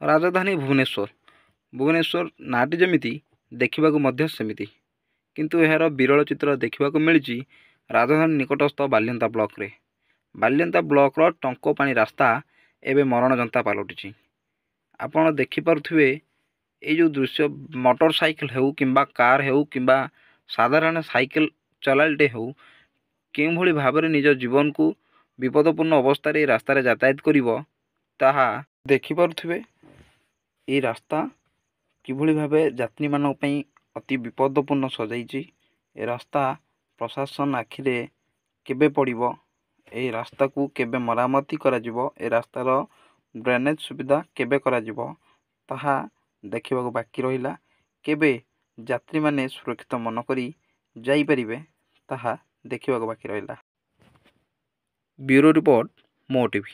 ରାଜଧାନୀ ଭୁବନେଶ୍ୱର ନାଁଟି ଯେମିତି ଦେଖିବାକୁ ମଧ୍ୟ ସେମିତି, କିନ୍ତୁ ଏହାର ବିରଳ ଚିତ୍ର ଦେଖିବାକୁ ମିଳିଛି ରାଜଧାନୀ ନିକଟସ୍ଥ ବାଲିଅନ୍ତା ବ୍ଲକରେ। ବାଲିଅନ୍ତା ବ୍ଲକର ଟଙ୍କପାଣି ରାସ୍ତା ଏବେ ମରଣଜନ୍ତା ପାଲଟିଛି। ଆପଣ ଦେଖିପାରୁଥିବେ ଏଇ ଯେଉଁ ଦୃଶ୍ୟ, ମୋଟର ସାଇକେଲ ହେଉ କିମ୍ବା କାର ହେଉ କିମ୍ବା ସାଧାରଣ ସାଇକେଲ ଚଲାଳିଟେ ହେଉ, କେଉଁଭଳି ଭାବରେ ନିଜ ଜୀବନକୁ ବିପଦପୂର୍ଣ୍ଣ ଅବସ୍ଥାରେ ଏ ରାସ୍ତାରେ ଯାତାୟାତ କରିବ ତାହା ଦେଖିପାରୁଥିବେ। এই ରାସ୍ତା କିଭଳି ଭାବେ ଯାତ୍ରୀମାନଙ୍କ ପାଇଁ ଅତି ବିପଦପୂର୍ଣ୍ଣ ସଜାଇଛି। ଏ ରାସ୍ତା ପ୍ରଶାସନ ଆଖିରେ କେବେ ପଡ଼ିବ, ଏହି ରାସ୍ତାକୁ କେବେ ମରାମତି କରାଯିବ, ଏ ରାସ୍ତାର ଡ୍ରେନେଜ ସୁବିଧା କେବେ କରାଯିବ ତାହା ଦେଖିବାକୁ ବାକି ରହିଲା। କେବେ ଯାତ୍ରୀମାନେ ସୁରକ୍ଷିତ ମନକରି ଯାଇପାରିବେ ତାହା ଦେଖିବାକୁ ବାକି ରହିଲା। ବ୍ୟୁରୋ ରିପୋର୍ଟ ମୋ ଟିଭି।